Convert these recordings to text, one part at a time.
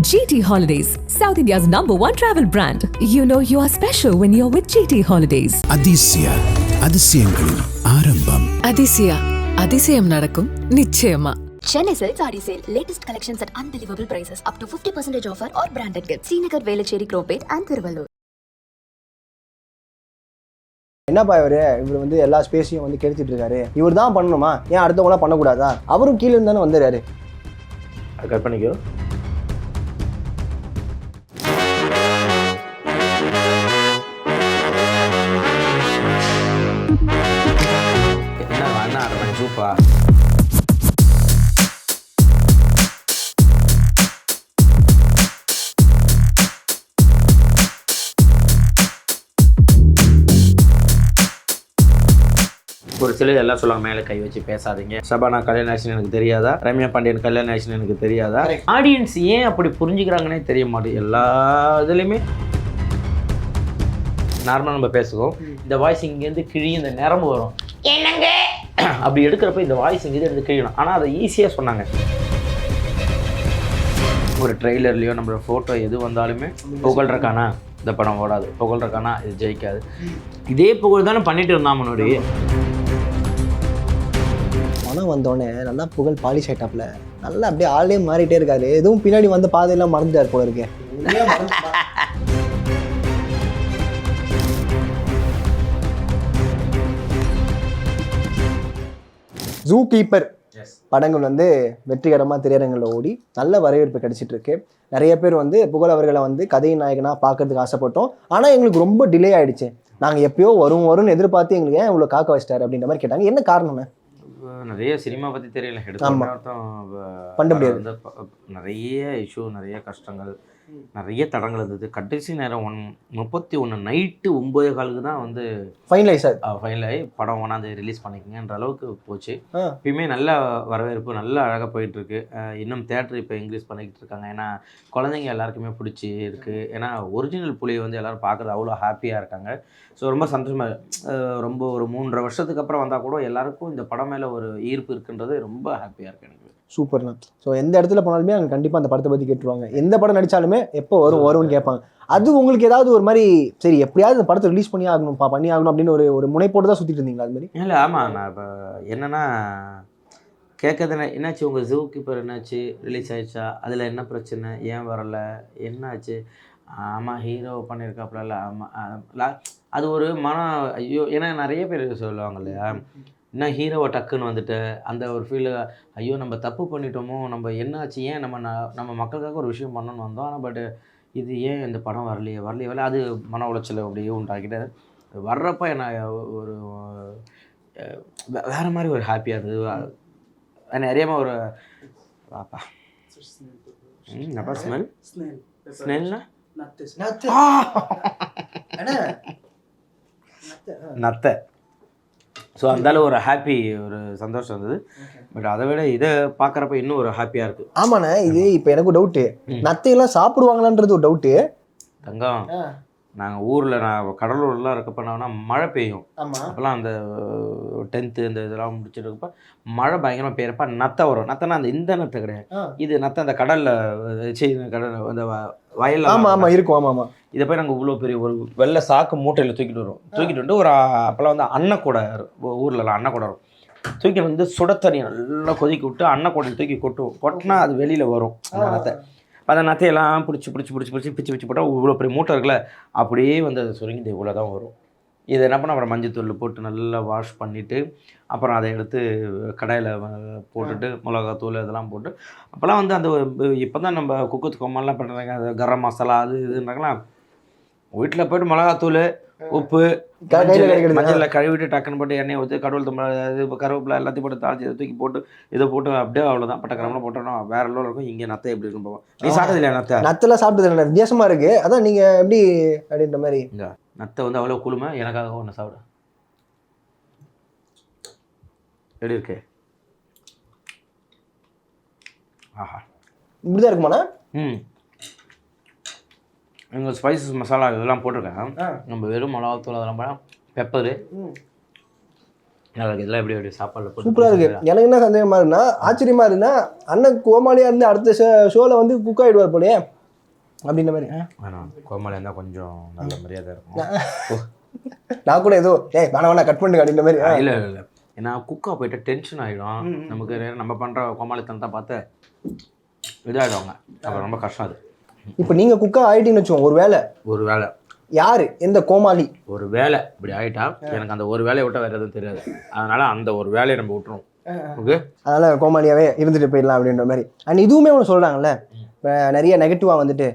GT Holidays, South India's #1 travel brand. You know you are special when you're with GT Holidays. அதிசயங்களின் ஆரம்பம். அதிசயம் நடக்கும் நிச்சயமா. Chennai Silk Saree Sale. Latest collections at unbelievable prices. Up to 50% offer or branded gifts. Srinagar, Velachery, Cropate and Thiruvallur. என்னப்பா இவர் வந்து எல்லா ஸ்பேஸையும் வந்து கெடுத்துட்டு இருக்காரு. இவர் தான் பண்ணணுமா? ஏன் அடுத்தவங்களாம் பண்ணக்கூடாதா? அவரும் கீழே இருந்தானே வந்துடுறாரு. கட் பண்ணிக்கோ. என்ன ஜூப்பா ஒரு சிலர் எல்லாம் சொல்லுவாங்க மேலே கை வச்சு பேசாதீங்க, சபானா கல்யாண ஆக்ஷன் எனக்கு தெரியாதா, ரம்யா பாண்டியன் கல்யாண ஆக்ஷன் எனக்கு தெரியாதா. ஆடியன்ஸ் ஏன் அப்படி புரிஞ்சுக்கிறாங்கன்னே தெரிய மாட்டேங்குது. எல்லா இதுலேயுமே நார்மலாக நம்ம பேசுவோம், இந்த வாய்ஸ் இங்கேருந்து கிழி இந்த நிரம்பு வரும் என்னங்க அப்படி எடுக்கிறப்ப இந்த வாய்ஸ் இங்கேருந்து எடுத்து கிழியணும். ஆனால் அதை ஈஸியாக சொன்னாங்க. ஒரு ட்ரெய்லர்லையோ நம்மளோட ஃபோட்டோ எது வந்தாலுமே புகழ்றக்கானா இந்த படம் ஓடாது, புகழ்றக்கானா இது ஜெயிக்காது, இதே புகழ் தானே பண்ணிட்டு இருந்தான் முன்னாடி. பணம் வந்தோடனே நல்லா புகழ் பாலிஷ் ஆயிட்டாப்ல, நல்லா அப்படியே ஆளே மாறிட்டே இருக்காரு. எதுவும் பின்னாடி வந்து பாதையெல்லாம் மறந்துட்டார் போல இருக்கு. ஜூ கீப்பர் படங்கள் வந்து வெற்றிகரமாக திரையரங்கில் ஓடி நல்ல வரவேற்பு கிடைச்சிட்டு இருக்கு. நிறைய பேர் வந்து புகழ் அவர்களை வந்து கதையின் நாயகனாக பார்க்கறதுக்கு ஆசைப்பட்டோம். ஆனால் எங்களுக்கு ரொம்ப டிலே ஆயிடுச்சு, நாங்கள் எப்பயோ வரும்னு எதிர்பார்த்து எங்களுக்கு ஏன் இவ்வளோ காக்க வச்சிட்டாரு அப்படின்ற மாதிரி கேட்டாங்க. என்ன காரணம்னு? நிறைய சினிமா பற்றி தெரியல, எடுத்து பண்ண முடியாது. நிறைய இஷ்யூ, நிறைய கஷ்டங்கள், நிறைய தடங்கள் இருந்தது. கடைசி நேரம் 31 நைட்டு 9:15 தான் வந்து ஃபைனலைஸ் ஆகி படம் ஒன்றாந்து ரிலீஸ் பண்ணிக்கங்கன்ற அளவுக்கு போச்சு. இப்பயுமே நல்ல வரவேற்பு, நல்ல அழகாக போயிட்டுருக்கு. இன்னும் தேட்டர் இப்போ இன்க்ரீஸ் பண்ணிக்கிட்டு இருக்காங்க. ஏன்னா குழந்தைங்க எல்லாருக்குமே பிடிச்சி இருக்குது. ஏன்னா ஒரிஜினல் புலியை வந்து எல்லோரும் பார்க்குறது அவ்வளோ ஹாப்பியாக இருக்காங்க. ஸோ ரொம்ப சந்தோஷமாக, ரொம்ப ஒரு 3.5 வருஷத்துக்கு அப்புறம் வந்தால் கூட எல்லாருக்கும் இந்த படம் மேலே ஒரு ஈர்ப்பு இருக்குன்றது ரொம்ப ஹாப்பியாக இருக்குது எனக்கு. சூப்பர்ண்ணா. ஸோ எந்த இடத்துல போனாலுமே அங்கே கண்டிப்பாக அந்த படத்தை பற்றி கேட்டுருவாங்க. எந்த படம் நடித்தாலுமே எப்போ வரும்னு கேட்பாங்க. அது உங்களுக்கு ஏதாவது ஒரு மாதிரி சரி எப்படியாவது இந்த படத்தை ரிலீஸ் பண்ணி ஆகணும் அப்படின்னு ஒரு முனைப்போடு தான் சுற்றிட்டு இருந்தீங்களா? அது மாதிரி இல்லை. ஆமாம், நான் இப்போ என்னென்னா கேட்கறது என்னாச்சு, உங்கள் ஜூ கீப்பர் என்னாச்சு, ரிலீஸ் ஆகிடுச்சா, அதில் என்ன பிரச்சனை, ஏன் வரலை, என்னாச்சு? ஆமாம் ஹீரோ பண்ணியிருக்காப்புல. ஆமாம் அது ஒரு ஐயோ, ஏன்னா நிறைய பேர் சொல்லுவாங்க இல்லையா, என்ன ஹீரோவை டக்குன்னு வந்துட்டு அந்த ஒரு ஃபீல், ஐயோ நம்ம தப்பு பண்ணிட்டோமோ, நம்ம என்னாச்சு, ஏன் நம்ம மக்களுக்காக ஒரு விஷயம் பண்ணணும்னு வந்தோம், ஆனால் பட் இது ஏன் இந்த படம் வரலையே அது மன உளைச்சல் அப்படியே உண்டாக்கிட்டு வர்றப்ப என்ன ஒரு வேறு மாதிரி ஒரு ஹாப்பியாக இருந்தது. நிறையமாக ஒரு பாப்பா நப்பா ஸ்மெல்னா நத்தை. ஸோ அந்தாலும் ஒரு ஹாப்பி, ஒரு சந்தோஷம் இருந்தது. பட் அதை விட இதை பார்க்குறப்ப இன்னும் ஒரு ஹாப்பியாக இருக்குது. ஆமாண்ணே, இது இப்போ எனக்கு டவுட்டு, நத்தையெல்லாம் சாப்பிடுவாங்களான்றது ஒரு டவுட்டு. தங்கம், நாங்கள் ஊரில் கடலூர்லாம் இருக்கப்போ என்ன மழை பெய்யும். அப்போல்லாம் அந்த 10th இந்த இதெல்லாம் முடிச்சுட்டு இருக்கப்போ மழை பயங்கரமாக பெய்யறப்ப நத்தை வரும். நத்தைனா இந்த நத்தை கிடையாது, இது நத்தை அந்த கடலில் அந்த வயலில். ஆமாம் இருக்கும். ஆமாம், இதை போய் நாங்கள் இவ்வளோ பெரிய ஒரு வெள்ளை சாக்கு மூட்டையில் தூக்கிட்டு வந்து ஒரு அப்போல்லாம் வந்து அன்னக்கூடை ஊர்லலாம் அன்னக்கூடை வரும், தூக்கிட்டு வந்து சுட தண்ணி நல்லா கொதிக்க விட்டு அன்னக்கூடையில் தூக்கி கொட்டினா அது வெளியில் வரும் அந்த நத்தை. அந்த நத்தையெல்லாம் பிடிச்சி பிச்சு போட்டால் இவ்வளோ பெரிய மூட்டை இருக்குல்ல, அப்படியே வந்து அது சுருங்கிட்டு இவ்வளோ தான் வரும். இதை என்ன பண்ணால் அப்புறம் மஞ்சத்தூள் போட்டு நல்லா வாஷ் பண்ணிவிட்டு அப்புறம் அதை எடுத்து கடாயில் போட்டுட்டு மிளகாத்தூள் இதெல்லாம் போட்டு அப்போல்லாம் வந்து அந்த இப்போ தான் நம்ம குக்கு கொம்மெல்லாம் பண்ணுறாங்க, அது கரம் மசாலா அது இதுன்றாங்களா. வீட்டில் போய்ட்டு மிளகாத்தூள், உப்பு, மஞ்சளில் கழுவிட்டு டக்குன்னு போட்டு எண்ணெயை ஊற்றி கடவுள் இது கருவேப்பிலை எல்லாத்தையும் போட்டு தாளிச்சு தூக்கி போட்டு இதை போட்டு அப்படியே அவ்வளோதான் பட்டக்கிரமெல்லாம் போட்டோம். வேறு லெவலில் இருக்கும். இங்கே நத்தை எப்படி இருக்கும் போவோம். நீ சாப்பிட்டது இல்லையா நத்தை? நத்தெல்லாம் சாப்பிட்டது இல்லை, வித்தியாசமாக இருக்குது. அதான் நீங்கள் எப்படி அப்படின்ற மாதிரி. இங்கே நத்தை வந்து அவ்வளோ குளுமை, எனக்காக ஒன்று சாப்பிட எப்படி இருக்கு? ஆஹா, இப்படிதான் இருக்குமாண்ணா? எங்கள் ஸ்பைசஸ் மசாலா இதெல்லாம் போட்டிருக்கேன். நம்ம வெறும் மிளகாத்தூள் அதெல்லாம் பெப்பரு எனக்கு இதெல்லாம் எப்படி சாப்பாடுல போட்டு சூப்பராக இருக்குது. எனக்கு என்ன சந்தேகமாக இருக்குன்னா, ஆச்சரியமா இருக்குன்னா, அண்ணன் கோமாளியாக இருந்து அடுத்த ஷோவில் வந்து குக் ஆகிடுவார் போலே அப்படின்ற மாதிரி. வேணாம், கோமாளியாக இருந்தால் கொஞ்சம் நல்ல மரியாதை இருக்கும். நான் கூட ஏதோ வேணா கட் பண்ணுங்க அப்படின்ற மாதிரி. இல்லை ஏன்னா குக்காக போயிட்டு டென்ஷன் ஆகிடும் நமக்கு. நம்ம பண்ணுற கோமாளித்தனத்தை பார்த்து இதாகிடுவாங்க, அப்புறம் ரொம்ப கஷ்டம் அது. இப்போ நீங்கள் குக்காக ஆகிட்டீங்கன்னு வச்சுக்கோங்க, ஒரு வேலை யாரு எந்த கோமாளி ஒரு வேலை இப்படி ஆகிட்டா எனக்கு அந்த ஒரு வேலையை விட்டால் வேறு எதுவும் தெரியாது. அதனால அந்த ஒரு வேலையை நம்ம விட்டுருவோம். ஓகே, அதனால் கோமாளியாகவே இருந்துட்டு போயிடலாம் அப்படின்ற மாதிரி. அண்ட் இதுவுமே ஒன்று சொல்கிறாங்கல்ல, இப்போ நிறைய நெகட்டிவாக வந்துட்டு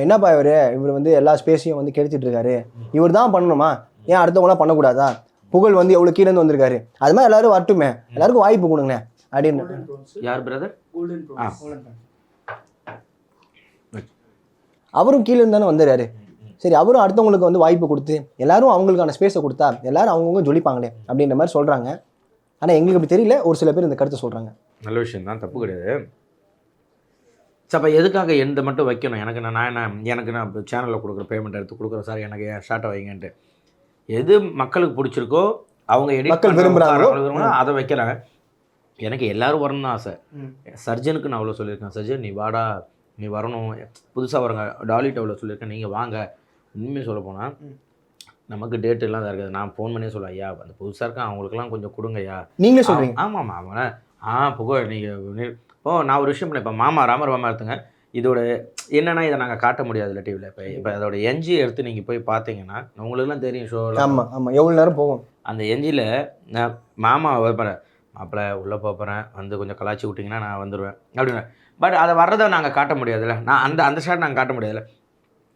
என்னப்பா இவர் வந்து எல்லா ஸ்பேஸையும் வந்து கெடுத்துட்டு இருக்காரு, இவர் தான் பண்ணணுமா, ஏன் அடுத்தவங்களாம் பண்ணக்கூடாதா, புகழ் வந்து எவ்வளோ கீழேருந்து வந்திருக்காரு, அது மாதிரி எல்லாரும் வரட்டுமே, எல்லாருக்கும் வாய்ப்பு கொடுங்க அப்படின்னு. யார் பிரதர்? அவரும் கீழே இருந்தானே வந்துடுறாரு. சரி, அவரும் அடுத்தவங்களுக்கு வந்து வாய்ப்பு கொடுத்து எல்லாரும் அவங்களுக்கான ஸ்பேஸை கொடுத்தா எல்லாரும் அவங்கவுங்க ஜொலிப்பாங்களே அப்படின்ற மாதிரி சொல்கிறாங்க. ஆனால் எங்களுக்கு அப்படி தெரியல, ஒரு சில பேர் இந்த கருத்தை சொல்கிறாங்க. நல்ல விஷயம் தான், தப்பு கிடையாது. சார் அப்போ எதுக்காக எந்த மட்டும் வைக்கணும்? எனக்கு நான் சேனலில் கொடுக்குற பேமெண்ட் எடுத்து கொடுக்குறேன் சார், எனக்கு ஷார்ட்டை வைங்கன்ட்டு. எது மக்களுக்கு பிடிச்சிருக்கோ, அவங்க மக்கள் விரும்புகிறாங்களோ அதை வைக்கிறாங்க. எனக்கு எல்லோரும் வரணும்னு தான் ஆசை. சர்ஜனுக்கு நான் அவ்வளோ சொல்லியிருக்கேன், சர்ஜன் நீ வாடா, நீ வரணும், புதுசாக வரங்க டாலிட்ட அவ்வளோ சொல்லியிருக்கேன், நீங்கள் வாங்க. உண்மையாக சொல்ல போனால் நமக்கு டேட் எல்லாம் தான் இருக்குது. நான் ஃபோன் பண்ணியே சொல்லுவேன், ஐயா அந்த புதுசாக இருக்கேன் அவங்களுக்குலாம் கொஞ்சம் கொடுங்க ஐயா. நீங்களே சொல்கிறீங்க? ஆமாம் அவனை புகழ் நீங்கள் நான் ஒரு விஷயம் பண்ணேன். இப்போ மாமா ராமர் எடுத்துங்க, இதோட என்னென்னா இதை நாங்கள் காட்ட முடியாதுல்ல டிவியில். இப்போ அதோட என்ஜி எடுத்து நீங்கள் போய் பார்த்தீங்கன்னா உங்களுக்குலாம் தெரியும் ஷோவில். ஆமாம் எவ்வளோ நேரம் போகும் அந்த என்ஜியில். நான் மாமா வைப்பேன், மாப்பிள்ளை உள்ளே போகிறேன், வந்து கொஞ்சம் கலாச்சி விட்டிங்கன்னா நான் வந்துடுவேன் அப்படின்னு. பட் அதை வர்றதை நாங்கள் காட்ட முடியாதுல்ல. நான் அந்த ஷாட் நாங்கள் காட்ட முடியாதுல்ல.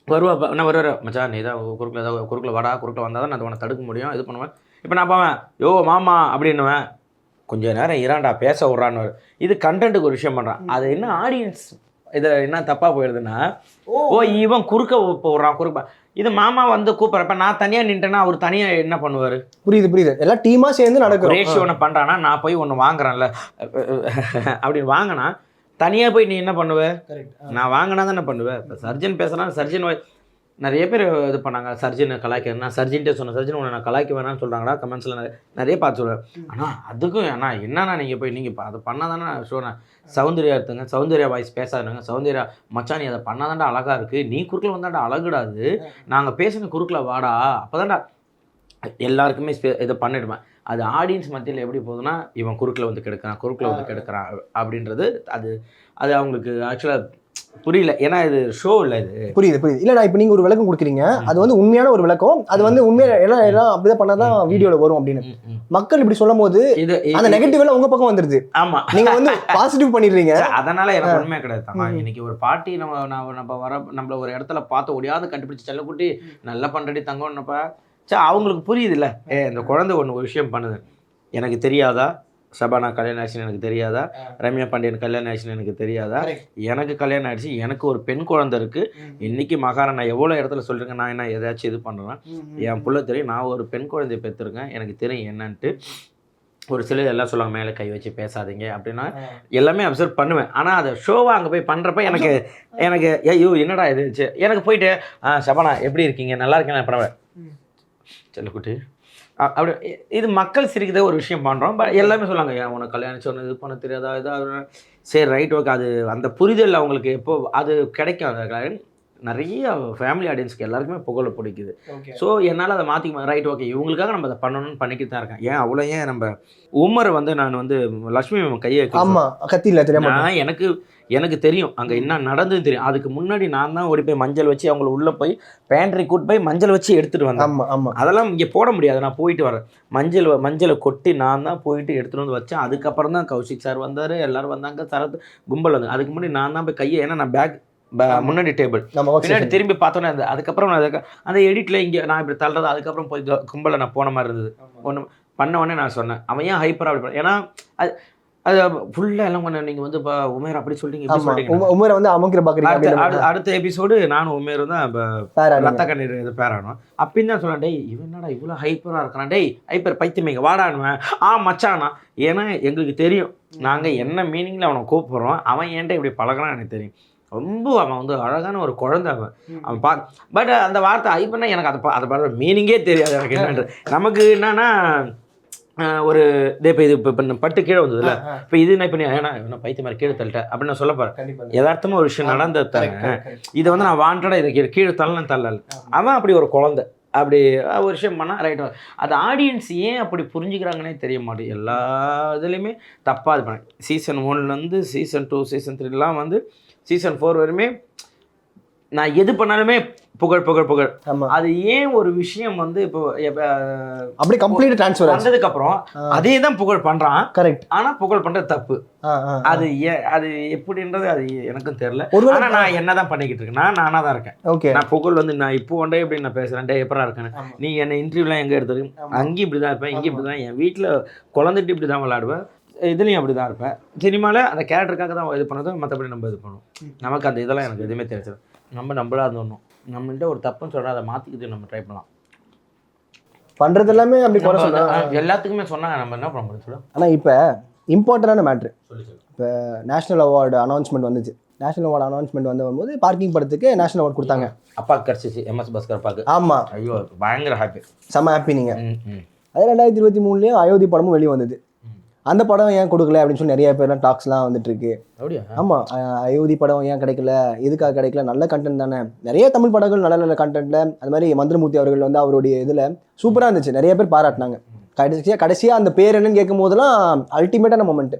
நான் வருவார், மச்சான் நீ தான் குறுக்கில் ஏதாவது குறுக்கில் வாடா, குறுக்கில் வந்தால் தான் நான் உன்னை தடுக்க முடியும், இது பண்ணுவேன். இப்போ நான் போவேன், யோ மாமா அப்படின்னுவேன், கொஞ்சம் நேரம் இராண்டா பேச விட்றான்னு. இது கண்டென்ட்டுக்கு ஒரு விஷயம் பண்ணுறான். அது என்ன ஆடியன்ஸ் இதில் என்ன தப்பாக போயிடுதுன்னா, இவன் குறுக்க போடுறான் குறுக்க. இது மாமா வந்து கூப்பிட்றப்ப நான் தனியாக நின்ட்டேன்னா அவர் தனியாக என்ன பண்ணுவார்? புரியுது எல்லாம் டீமாக சேர்ந்து நடக்கும். ரேஷியோ ஒன்று பண்ணுறான்னா நான் போய் ஒன்று வாங்குறேன்ல அப்படின்னு வாங்கினா தனியாக போய் நீ என்ன பண்ணுவ? நான் வாங்கினா தான் என்ன பண்ணுவேன்? இப்போ சர்ஜன் பேசுகிறேன், சர்ஜன் நிறைய பேர் இது பண்ணாங்க, சர்ஜனை கலாய்க்க. நான் சர்ஜன்ட்டே சொன்னேன், சர்ஜன் உன்னை நான் கலாய்க்க வேணாம்னு சொல்கிறாங்களா கமெண்ட்ஸில் நிறைய பார்த்து சொல்லுவேன். ஆனால் அதுக்கும் என்னன்னா நீங்கள் போய் நீங்கள் அதை பண்ணால் தானே சொல்கிறேன். சௌந்தர்யா எடுத்துங்க, சௌந்தர்யா வாய்ஸ் பேசாதுங்க, சௌந்தர்யா மச்சான் நீ அதை பண்ணாதான்டா அழகாக இருக்குது, நீ குறுக்கில் வந்தாண்டா அழகுடாது, நாங்கள் பேசின குறுக்கில் வாடா, அப்போ தான்டா எல்லாருக்குமே இதை பண்ணிடுவேன். அது ஆடியன்ஸ் மத்தியில் எப்படி போகுதுன்னா, இவன் குறுக்கில் வந்து கெடுக்கிறான் அப்படின்றது அது அவங்களுக்கு ஆக்சுவலாக புரியல. ஏன்னா இது ஷோ இல்லை. இது புரியுது இல்லைண்ணா. இப்போ நீங்கள் ஒரு விளக்கம் கொடுக்குறீங்க, அது வந்து உண்மையான ஒரு விளக்கம், அது வந்து உண்மையாக எல்லாம் அப்படிதான் பண்ணால் தான் வீடியோவில் வரும் அப்படின்னு மக்கள் இப்படி சொல்லும் போது அந்த நெகட்டிவ் எல்லாம் உங்கள் பக்கம் வந்துருது. ஆமாம், நீங்கள் வந்து பாசிட்டிவ் பண்ணிடுறீங்க. அதனால எனக்கு உண்மையாக கிடையாது. இன்னைக்கு ஒரு பாட்டி நம்மள ஒரு இடத்துல பார்த்து ஒடியாவது கண்டுபிடிச்சி செல்லக்குட்டி நல்லா பண்ணுறடி தங்கன்னப்ப அவங்களுக்கு புரியுது இல்லை, இந்த குழந்தை ஒரு விஷயம் பண்ணுது, எனக்கு தெரியாதா, ஷபானா கல்யாணம் ஆயிடுச்சுன்னு எனக்கு தெரியாதா, ரம்யா பாண்டியன் கல்யாணம் ஆயிடுச்சுன்னு எனக்கு தெரியாதா, எனக்கு கல்யாணம் ஆயிடுச்சு, எனக்கு ஒரு பெண் குழந்தை இருக்குது, இன்றைக்கி மகாராணா நான் எவ்வளோ இடத்துல சொல்லிருக்கேன், நான் என்ன எதாச்சும் இது பண்ணுறேன், என் பிள்ளை தெரியும், நான் ஒரு பெண் குழந்தைய பெற்றிருக்கேன், எனக்கு தெரியும் என்னன்ட்டு. ஒரு சிலர் எல்லாம் சொல்லுவாங்க மேலே கை வச்சு பேசாதீங்க அப்படின்னா எல்லாமே அப்சர்வ் பண்ணுவேன். ஆனால் அதை ஷோவாக அங்கே போய் பண்ணுறப்ப எனக்கு ஐயோ என்னடா இது, எனக்கு போயிட்டு ஷபானா எப்படி இருக்கீங்க, நல்லா இருக்கீங்களா பரவாயில்ல செல்லக்குட்டி அப்படி இது மக்கள் சிரிக்கிறத ஒரு விஷயம் பண்ணுறோம். பட் எல்லாமே சொல்லுவாங்க, ஏன் உனக்கு கல்யாணம் சொன்ன இது பண்ண தெரியாதா, இதாக சரி ரைட் ஓகே. அது அந்த புரிதல் அவங்களுக்கு எப்போ அது கிடைக்கும். அந்த நிறைய ஃபேமிலி ஆடியன்ஸ்க்கு எல்லாருக்குமே புகழ பிடிக்குது. ஸோ என்னால் அதை மாற்றிக்க ரைட் ஓகே, இவங்களுக்காக நம்ம அதை பண்ணணும்னு பண்ணிக்கிட்டு தான் இருக்கேன். ஏன் அவ்வளோ நம்ம உமரை வந்து நான் வந்து லக்ஷ்மி கையை கத்தியில் தெரியாம எனக்கு தெரியும் அங்கே என்ன நடந்ததுன்னு தெரியும். அதுக்கு முன்னாடி நான் தான் ஓடி போய் மஞ்சள் வச்சு அவங்கள உள்ளே போய் பேண்ட்ரி கூட்டு போய் மஞ்சள் வச்சு எடுத்துகிட்டு வந்தேன். அதெல்லாம் இங்கே போட முடியாது, நான் போயிட்டு வரேன். மஞ்சளை கொட்டி நான் தான் போயிட்டு எடுத்துகிட்டு வந்து வச்சேன். அதுக்கப்புறம் தான் கௌஷிக் சார் வந்தார், எல்லோரும் வந்தாங்க, சரத் கும்பல் வந்து. அதுக்கு முன்னாடி நான் தான் போய் கையை, ஏன்னா நான் பேக் முன்னாடி டேபிள் பின்னாடி திரும்பி பார்த்தோன்னே அதுக்கப்புறம் அந்த எடிட்டில் இங்கே நான் இப்படி தள்ளுறது, அதுக்கப்புறம் போய் கும்பலில் நான் போன மாதிரி இருந்தது. ஒன்று பண்ண உடனே நான் சொன்னேன், அவன் ஏன் ஹைப்பராக அப்படி பண்ண, ஏன்னா அது ஃபுல்லாக எல்லாம் பண்ண நீங்கள் வந்து இப்போ உமேர் அப்படி சொல்லிட்டீங்க, உமேரை வந்து அமுக்கிற பார்க்குறீங்க. அடுத்த எபிசோடு நானும் உமேர் தான் இப்போ ரத்த கண்ணீர் இது பேரானோம் அப்படின்னு தான் சொன்னேன். டேய் இவன் என்னடா இவ்வளோ ஹைப்பராக இருக்கிறான், டேய் ஹைப்பர் பைத்தியமேங்க வாடானுவேன் மச்சானா. ஏன்னா எங்களுக்கு தெரியும் நாங்கள் என்ன மீனிங்கில் அவனை கூப்பிட்றோம், அவன் ஏன்ட்ட இப்படி பழகிறான் எனக்கு தெரியும். ரொம்ப அவன் வந்து அழகான ஒரு குழந்தை அவன் பட் அந்த வார்த்தை ஹைப்பர்னா எனக்கு அதை பார்க்குற மீனிங்கே தெரியாது எனக்கு என்னன்றது. நமக்கு என்னன்னா ஒரு இப்போ இது இப்போ பட்டு கீழே வந்ததுல இப்போ இது நான் இப்போ ஏன்னா என்ன பைத்திய மாதிரி கீழே தள்ளிட்டேன் அப்படின்னு நான் சொல்ல போகிறேன். யதார்த்தமாக ஒரு விஷயம் நடந்தது தானே. இதை வந்து நான் வாண்டடாக இதை கீழே தள்ளல. அவன் அப்படி ஒரு குழந்தை அப்படி ஒரு விஷயம் பண்ணால் ரைட். அது ஆடியன்ஸ் ஏன் அப்படி புரிஞ்சுக்கிறாங்கன்னே தெரிய மாட்டேங்குது. எல்லா இதுலேயுமே தப்பாக இது பண்ண சீசன் 1லேருந்து சீசன் 2 சீசன் 3லாம் வந்து சீசன் 4 வரையுமே நான் எது பண்ணாலுமே புகழ். அது ஏன் ஒரு விஷயம் வந்து இப்போ அப்படி கம்ப்ளீட் ட்ரான்ஸ்ஃபர் வந்ததுக்கு அப்புறம் அதே தான் புகழ் பண்றான். கரெக்ட். ஆனா புகழ் பண்றது தப்பு. அது அது எப்படின்றது அது எனக்கும் தெரியல. ஆனா நான் என்னதான் பண்ணிக்கிட்டு இருக்கேன், நானா தான் இருக்கேன். ஓகே. நான் புகழ் வந்து நான் இப்போ ஒன்றே எப்படி நான் பேசுறேன், எப்படா இருக்கேன் நீ என்ன இன்டர்வியூலாம் எங்க எடுத்துருக்கு, அங்கேயும் இப்படிதான் இருப்பேன், இங்கேயும் இப்படிதான், என் வீட்டுல குழந்தைட்டு இப்படிதான் விளையாடுவேன், இதுலேயும் அப்படி தான் இருப்பேன். சினிமாவில் அந்த கேரக்டருக்காக தான் இது பண்ணதும், மற்றபடி நம்ம இது பண்ணுவோம். நமக்கு அந்த இதெல்லாம் எனக்கு எதுவுமே தெரிஞ்சது. நம்மளா இருந்தோம், நம்மள்ட்ட ஒரு தப்புன்னு சொல்கிறோம், அதை மாற்றிக்கிட்டு நம்ம ட்ரை பண்ணலாம். பண்ணுறது எல்லாமே அப்படி குறை சொல்கிறோம். எல்லாத்துக்குமே சொன்னாங்க நம்ம என்ன பண்ண முடியும் சொல்ல. ஆனால் இப்போ இம்பார்ட்டண்டான மேட்ரு, இப்போ நேஷ்னல் அவார்டு அனௌன்ஸ்மெண்ட் வந்துச்சு. நேஷனல் அவார்டு அனௌன்ஸ்மெண்ட் வரும்போது பார்க்கிங் படத்துக்கு நேஷனல் அவார்டு கொடுத்தாங்க. அப்பாவுக்கு கிடச்சிச்சு, MS பாஸ்கர் அப்பாவுக்கு. ஆமாம். ஐயோ பயங்கர ஹாப்பி, செம்ம ஹாப்பி. நீங்கள் அதே 2023 அயோத்தி படமும் வெளியே வந்தது. அந்த படம் ஏன் கொடுக்கல அப்படின்னு சொல்லி நிறைய பேர்லாம் டாக்ஸ்லாம் வந்துட்டு இருக்கு. ஆமாம், அயோத்தி படம் ஏன் கிடைக்கல, எதுக்காக கிடைக்கல, நல்ல கண்டென்ட் தானே. நிறைய தமிழ் படங்கள் நல்ல நல்ல கண்டென்ட்ல, அது மாதிரி மந்திரமூர்த்தி அவர்கள் வந்து அவருடைய இதில் சூப்பராக இருந்துச்சு, நிறைய பேர் பாராட்டினாங்க. கடைசியாக அந்த பேர் என்னன்னு கேட்கும் போதெல்லாம் அல்டிமேட்டான மூமெண்ட்,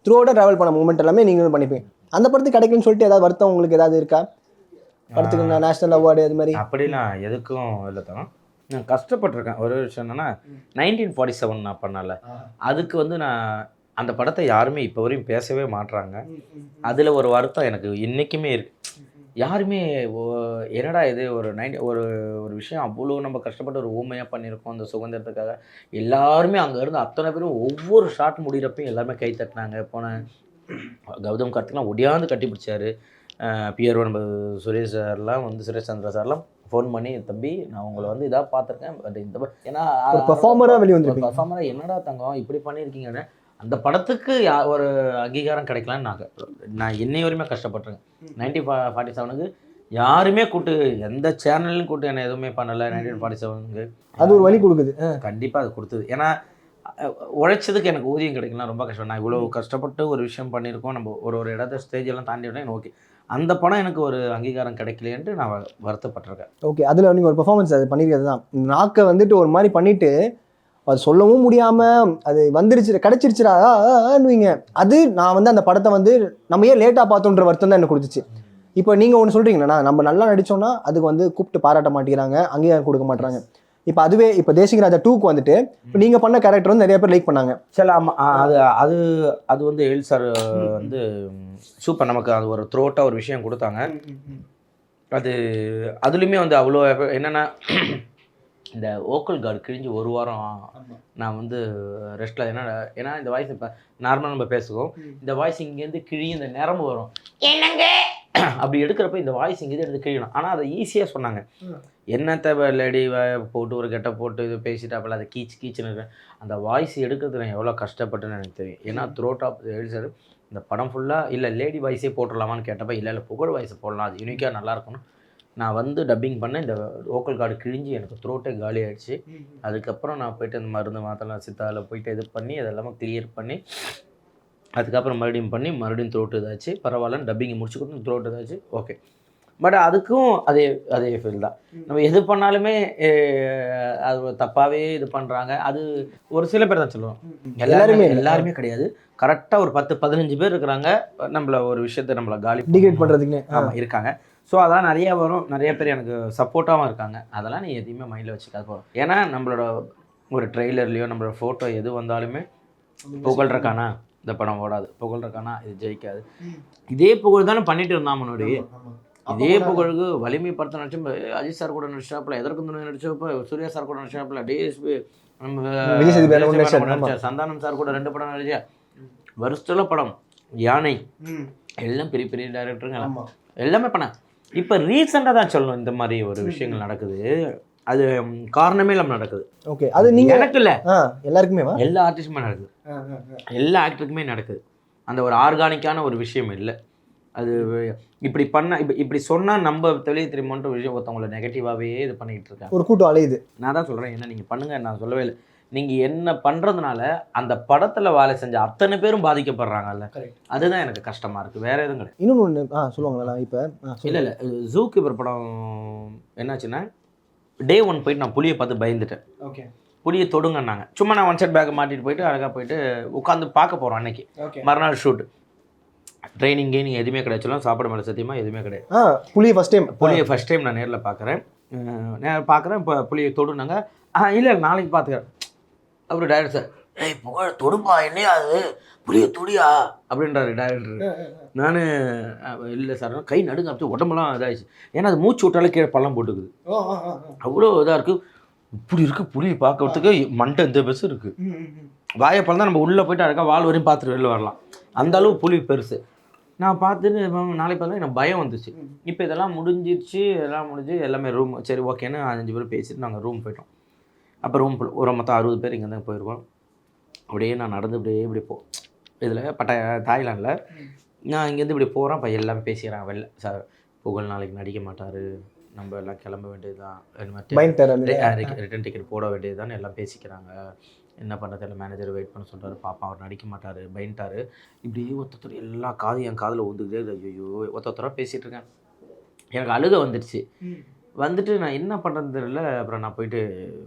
த்ரூ அவுட்டாக ட்ராவல் பண்ண மூமெண்ட் எல்லாமே நீங்கள் பண்ணிப்பீங்க. அந்த படத்துக்கு கிடைக்கலன்னு சொல்லிட்டு ஏதாவது வருத்தம் உங்களுக்கு ஏதாவது இருக்கா? படத்துக்கு நேஷனல் அவார்டு அது மாதிரி அப்படிலாம் எதுக்கும் இல்லை தான். நான் கஷ்டப்பட்டிருக்கேன். ஒரு விஷயம் என்னன்னா 1947 நான் பண்ணல, அதுக்கு வந்து நான் அந்த படத்தை யாருமே இப்போ வரையும் பேசவே மாட்டுறாங்க. அதில் ஒரு வருத்தம் எனக்கு இன்றைக்குமே இருக்குது. யாருமே என்னடா இது ஒரு ஒரு விஷயம் அவ்வளோ நம்ம கஷ்டப்பட்டு ஒரு ஊமையாக பண்ணியிருக்கோம் அந்த சுதந்திரத்துக்காக. எல்லாருமே அங்கே இருந்து அத்தனை பேரும் ஒவ்வொரு ஷாட் முடிகிறப்பையும் எல்லாருமே கை தட்டினாங்க. போன கௌதம் கார்த்திக்லாம் ஒடியாந்து கட்டி பிடிச்சாரு. பிஆர்ஓ நம்ம சுரேஷ் சார்லாம் வந்து சுரேஷ் சந்திரா சார்லாம் ஃபோன் பண்ணி, தம்பி நான் உங்களை வந்து இதாக பார்த்துருக்கேன், பட் இந்த ஏன்னா பெர்ஃபார்மராக வெளியே வந்து பெர்ஃபார்மராக என்னடா தங்கம் இப்படி பண்ணியிருக்கீங்கன்னு அந்த படத்துக்கு ஒரு அங்கீகாரம் கிடைக்கலான்னு நான் என்னை வரையுமே கஷ்டப்பட்டிருக்கேன். 1947க்கு யாருமே கூட்டு, எந்த சேனல்லையும் கூட்டு என்ன எதுவுமே பண்ணலை. 1947க்கு அது ஒரு வழி கொடுக்குது. கண்டிப்பாக அது கொடுத்தது. ஏன்னா உழைச்சதுக்கு எனக்கு ஊதியம் கிடைக்கலாம் ரொம்ப கஷ்டம். நான் இவ்வளோ கஷ்டப்பட்டு ஒரு விஷயம் பண்ணியிருக்கோம், நம்ம ஒரு இடத்த ஸ்டேஜெல்லாம் தாண்டி விட்டேன். ஓகே, அந்த படம் எனக்கு ஒரு அங்கீகாரம் கிடைக்கலையேன்ட்டு நான் வருத்தப்பட்டிருக்கேன். ஓகே, அதில் நீங்கள் ஒரு பெர்ஃபார்மன்ஸ் அது பண்ணியிருக்கிறது தான். நாக்கை வந்துட்டு ஒரு மாதிரி பண்ணிவிட்டு அது சொல்லவும் முடியாமல் அது வந்துருச்சு கிடச்சிருச்சுடான்னுவீங்க. அது நான் வந்து அந்த படத்தை வந்து நம்ம ஏன் லேட்டாக பார்த்தோன்ற வருத்தம் தான் எனக்கு கொடுத்துச்சு. இப்போ நீங்கள் ஒன்று சொல்கிறீங்களா, நம்ம நல்லா நடித்தோன்னா அதுக்கு வந்து கூப்பிட்டு பாராட்ட மாட்டேங்கிறாங்க, அங்கீகாரம் கொடுக்க மாட்டேறாங்க. இப்போ அதுவே இப்போ தேசிகராஜா 2க்கு வந்துட்டு இப்போ நீங்கள் பண்ண கேரக்டர் வந்து நிறைய பேர் லைக் பண்ணாங்க. சரி, ஆமாம், அது அது வந்து எல் சார் வந்து சூப்பர், நமக்கு அது ஒரு த்ரோட்டாக ஒரு விஷயம் கொடுத்தாங்க. அதுலேயுமே வந்து அவ்வளோ என்னென்னா இந்த வோக்கல் கார்டு கிழிஞ்சு ஒரு வாரம் நான் வந்து ரெஸ்ட்டில். ஏன்னா இந்த வாய்ஸ் இப்போ நார்மலாக நம்ம பேசுவோம், இந்த வாய்ஸ் இங்கேருந்து கிழி இந்த நிரம்பு வரும் என்னங்க அப்படி எடுக்கிறப்ப இந்த வாய்ஸ் இங்கேருந்து எடுத்து கிழியணும். ஆனால் அதை ஈஸியாக சொன்னாங்க. என்னத்தை லேடி போட்டு ஒரு கெட்ட போட்டு இது பேசிட்டு அப்போல்லாம் அதை கீச்சுன்னு இருக்கேன். அந்த வாய்ஸ் எடுக்கிறது நான் எவ்வளோ கஷ்டப்பட்டுன்னு எனக்கு தெரியும். ஏன்னா த்ரோட் ஆஃப் சார் இந்த படம் ஃபுல்லாக இல்லை லேடி வாய்ஸே போட்டுடலாமான்னு கேட்டப்போ இல்லை புகழ் வாய்ஸை போடலாம், அது யூனிக்காக நல்லாயிருக்கணும். நான் வந்து டப்பிங் பண்ணேன், இந்த வோக்கல் கார்டு கிழிஞ்சு எனக்கு த்ரோட்டே காலி ஆகிடுச்சு. அதுக்கப்புறம் நான் போய்ட்டு அந்த மருந்து மாத்தலாம் சித்தாவில் போய்ட்டு இது பண்ணி அதெல்லாமே கிளியர் பண்ணி அதுக்கப்புறம் மறுபடியும் த்ரோட்டு இதாச்சு. பரவாயில்லன்னு டப்பிங்கை முடிச்சு கொடுத்து த்ரோட்டு இதாச்சு. ஓகே, பட் அதுக்கும் அதே ஃபீல் தான். நம்ம எது பண்ணாலுமே அது தப்பாகவே இது பண்ணுறாங்க. அது ஒரு சில பேர் தான் சொல்லுவோம், எல்லாருமே கிடையாது. கரெக்டாக ஒரு 10-15 பேர் இருக்கிறாங்க நம்மள ஒரு விஷயத்தை நம்மளை காலி டிகேட் பண்ணுறதுக்கு. ஆமாம் இருக்காங்க. ஸோ அதெல்லாம் நிறையா வரும், நிறைய பேர் எனக்கு சப்போர்ட்டாகவும் இருக்காங்க. அதெல்லாம் நீ எதையுமே மைண்டில் வச்சுக்காது போகிறோம். ஏன்னா நம்மளோட ஒரு ட்ரெய்லர்லேயோ நம்மளோட ஃபோட்டோ எது வந்தாலுமே புகழ் இருக்கானா இந்த படம் ஓடாது, புகழ் இருக்கானா இது ஜெயிக்காது. இதே புகழ் தானே பண்ணிட்டு இருந்தான் முன்னாடி. இதே புகழுக்கு வலிமை படத்தை நடிச்சப்ப அஜித் சார் கூட நடிச்சாப்புல, எதற்கு துணை நடிச்சப்ப சூர்யா சார் கூட நடிச்சாப்புல, டிஎஸ்பி நம்ம சந்தானம் சார் கூட 2 படம் நடிச்சா, வருஷத்துல படம் யானை எல்லாம் பெரிய பெரிய டைரக்டருங்க எல்லாமே பண்ண. இப்போ ரீசெண்டாக தான் சொல்லணும் இந்த மாதிரி ஒரு விஷயங்கள் நடக்குது. அது காரணமே இல்லாமல் நடக்குது. ஓகே, அது நீங்கள் எனக்கு இல்லை, எல்லாருக்குமே, எல்லா ஆர்டிஸ்ட்டுமே நடக்குது, எல்லா ஆக்டருக்குமே நடக்குது. அந்த ஒரு ஆர்கானிக்கான ஒரு விஷயம் இல்லை. அது இப்படி இப்படி சொன்னால் நம்ம தெரியுமோன்ற விஷயம் ஒருத்தவங்களை நெகட்டிவாகவே இது பண்ணிக்கிட்டு இருக்காங்க. ஒரு கூட்டம் அலையுது. நான் தான் சொல்கிறேன், என்ன நீங்கள் பண்ணுங்கள் நான் சொல்லவே இல்லை. நீங்கள் என்ன பண்ணுறதுனால அந்த படத்தில் வேலை செஞ்ச அத்தனை பேரும் பாதிக்கப்படுறாங்கல்ல, அதுதான் எனக்கு கஷ்டமாக இருக்குது, வேறு எதுவும் கிடையாது. இன்னொன்று ஒன்று சொல்லுவாங்களா இப்போ இல்லை ஜூ கீப்பர் படம் என்னாச்சுன்னா, டே 1 போயிட்டு நான் புலியை பார்த்து பயந்துட்டேன். ஓகே. புலியை தொடுங்கன்னாங்க. சும்மா நான் 1 செட் பேக்கை மாட்டிட்டு போயிட்டு அழகாக போயிட்டு உட்காந்து பார்க்க போகிறோம். அன்னைக்கு மறுநாள் ஷூட், ட்ரைனிங் கெய்னிங் எதுவுமே கிடையாது, சொல்லலாம் சாப்பாடு மேலே சத்தியமாக எதுவுமே கிடையாது. புலியை ஃபஸ்ட் டைம் நான் நேரில் பார்க்குறேன். இப்போ புலியை தொடுனாங்க. இல்லை நாளைக்கு பார்த்துக்கிறேன். அப்புறம் டைரக்டர் சார், ஏய் புகழ் தொடுப்பா, என்னையா அது புளிய துடியா அப்படின்றாரு டைரக்டர். நான் இல்லை சார், கை நடுங்க, அப்படி உடம்பெல்லாம் இதாகிடுச்சு. ஏன்னா அது மூச்சு விட்டாலே கீழே பள்ளம் போட்டுக்குது, அவ்வளோ இதாக இருக்குது. இப்படி இருக்குது புளி பார்க்கறதுக்கு மண்டை இந்த பெருசு இருக்குது. வாயப்பழம் தான் நம்ம உள்ளே போயிட்டு அழகாக வால் வரையும் பார்த்துட்டு வெளில வரலாம், அந்த அளவு புளி பெருசு. நான் பார்த்துட்டு நாளைக்கு பார்த்தா எனக்கு பயம் வந்துச்சு. இப்போ இதெல்லாம் முடிஞ்சிருச்சு, எல்லாம் முடிஞ்சு எல்லாமே ரூம் சரி ஓகேன்னு 5 பேர் பேசிட்டு நாங்கள் ரூம் போயிட்டோம். அப்போ ரூம் ஒரு மொத்தம் 60 பேர் இங்கே தான் போயிருக்கோம். அப்படியே நான் நடந்து இப்படி இதில் தாய்லாண்டில் நான் இங்கேருந்து இப்படி போகிறேன். அப்போ எல்லாமே பேசிக்கிறாங்க வெளில, சார் புகழ் நாளைக்கு நடிக்க மாட்டார், நம்ம எல்லாம் கிளம்ப வேண்டியது தான், ரிட்டன் டிக்கெட் போட வேண்டியது தான் எல்லாம் பேசிக்கிறாங்க. என்ன பண்ணுறது, இல்லை மேனேஜர் வெயிட் பண்ண சொல்கிறாரு, பாப்பா அவர் நடிக்க மாட்டார் பயன்ட்டார். இப்படியே ஒருத்தர் எல்லா என் காதில் ஒதுக்குதே. ஐயோ ஒருத்தராக பேசிகிட்டு இருக்கேன். எனக்கு அழுக வந்துடுச்சு. வந்துட்டு நான் என்ன பண்ணுறதுன்னு தெரியல. அப்புறம் நான் போயிட்டு